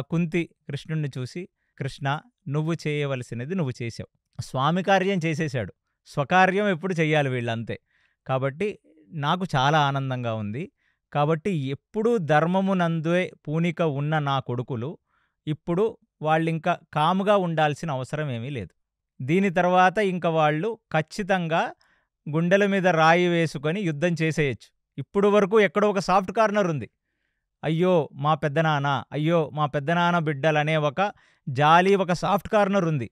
కుంతి కృష్ణుడిని చూసి, "కృష్ణ, నువ్వు చేయవలసినది నువ్వు చేశావు. స్వామి కార్యం చేసేశాడు. స్వకార్యం ఎప్పుడు చెయ్యాలి వీళ్ళంతే. కాబట్టి నాకు చాలా ఆనందంగా ఉంది. కాబట్టి ఎప్పుడూ ధర్మమునందే పూనిక ఉన్న నా కొడుకులు ఇప్పుడు వాళ్ళింక కామ్‌గా ఉండాల్సిన అవసరం ఏమీ లేదు. దీని తర్వాత ఇంక వాళ్ళు ఖచ్చితంగా గుండెల మీద రాయి వేసుకొని యుద్ధం చేసేయొచ్చు. ఇప్పుడు వరకు ఎక్కడో ఒక సాఫ్ట్ కార్నర్ ఉంది. అయ్యో! మా పెద్దనాన్న, అయ్యో! మా పెద్దనాన్న బిడ్డలనే ఒక జాలి, ఒక సాఫ్ట్ కార్నర్ ఉంది.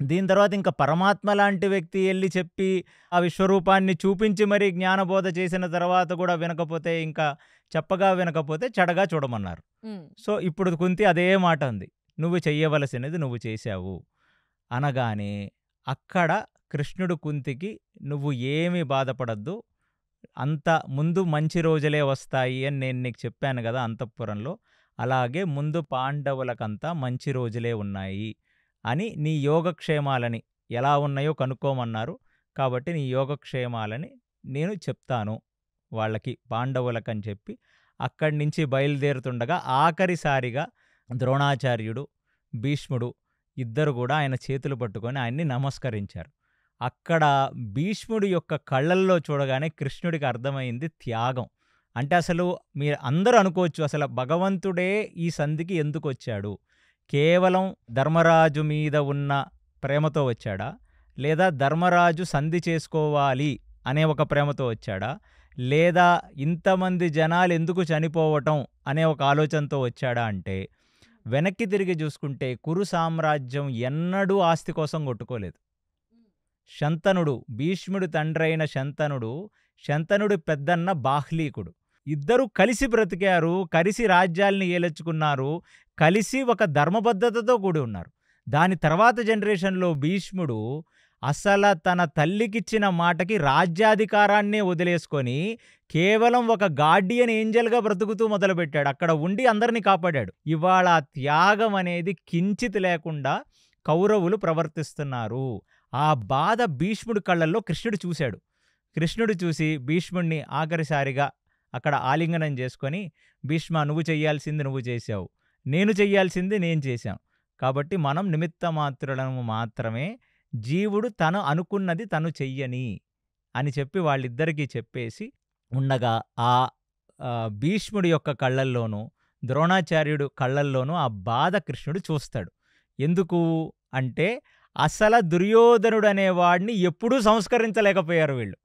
దీని తర్వాత ఇంక పరమాత్మ లాంటి వ్యక్తి ఎళ్లి చెప్పి, ఆ విశ్వరూపాన్ని చూపించి మరీ జ్ఞానబోధ చేసిన తర్వాత గూడా వినకపోతే, ఇంకా చెప్పగా వినకపోతే చెడగా చూడమన్నారు. హ్మ్. సో, ఇప్పుడు కుంతి అదే మాట అంది. "నువ్వు చెయ్యవలసినది నువ్వు చేశావు" అనగానే అక్కడ కృష్ణుడు కుంతికి, "నువ్వు ఏమీ బాధపడొద్దు. అంత ముందు మంచి రోజులే వస్తాయి అని నేను నీకు చెప్పాను గదా అంతఃపురంలో. అలాగే ముందు పాండవులకంతా మంచి రోజులే ఉన్నాయి అని నీ యోగక్షేమాలని ఎలా ఉన్నాయో కనుక్కోమన్నారు. కాబట్టి నీ యోగక్షేమాలని నేను చెప్తాను వాళ్ళకి, పాండవులకని" చెప్పి అక్కడి నుంచి బయలుదేరుతుండగా ఆఖరిసారిగా ద్రోణాచార్యుడు, భీష్ముడు ఇద్దరు గూడా ఆయన చేతులు పట్టుకొని ఆయన్ని నమస్కరించారు. అక్కడ భీష్ముడి యొక్క కళ్ళల్లో చూడగానే కృష్ణుడికి అర్థమైంది త్యాగం. అంటే అసలు మీరు అందరూ అనుకోవచ్చు, అసలు భగవంతుడే ఈ సంధికి ఎందుకొచ్చాడు? కేవలం ధర్మరాజు మీద ఉన్న ప్రేమతో వచ్చాడా? లేదా ధర్మరాజు సంధి చేసుకోవాలి అనే ఒక ప్రేమతో వచ్చాడా? లేదా ఇంతమంది జనాలు ఎందుకు చనిపోవటం అనే ఒక ఆలోచనతో వచ్చాడా అంటే, వెనక్కి తిరిగి చూసుకుంటే కురు సామ్రాజ్యం ఎన్నడూ ఆస్తి కోసం కొట్టుకోలేదు. శంతనుడు, భీష్ముడి తండ్రైన శంతనుడి పెద్దన్న బాహ్లీకుడు. ఇద్దరూ కలిసి బ్రతికారు, కలిసి రాజ్యాల్ని ఏలెచ్చుకున్నారు, కలిసి ఒక ధర్మబద్ధతతో కూడి ఉన్నారు. దాని తర్వాత జనరేషన్‌లో భీష్ముడు అసల తన తల్లికిచ్చిన మాటకి రాజ్యాధికారాన్నే వదిలేసుకొని కేవలం ఒక గార్డియన్ ఏంజెల్‌గా బ్రతుకుతూ మొదలుపెట్టాడు. అక్కడ ఉండి అందరిని కాపాడాడు. ఇవాళ ఆ త్యాగం అనేది కించిత్ లేకుండా కౌరవులు ప్రవర్తిస్తున్నారు. ఆ బాధ భీష్ముడి కళ్ళల్లో కృష్ణుడు చూశాడు. కృష్ణుడు చూసి భీష్ముడిని ఆఖరిసారిగా అక్కడ ఆలింగనం చేసుకొని, "భీష్మ, నువ్వు చెయ్యాల్సింది నువ్వు చేశావు. నేను చెయ్యాల్సింది నేను చేశాం. కాబట్టి మనం నిమిత్త మాత్రులము మాత్రమే. జీవుడు తను అనుకున్నది తను చెయ్యని" అని చెప్పి వాళ్ళిద్దరికీ చెప్పేసి ఉండగా భీష్ముడి యొక్క కళ్ళల్లోనూ, ద్రోణాచార్యుడు కళ్ళల్లోనూ ఆ బాధ కృష్ణుడు చూస్తాడు. ఎందుకు అంటే అసల దుర్యోధనుడనే వాడిని ఎప్పుడూ సంస్కరించలేకపోయారు వీళ్ళు.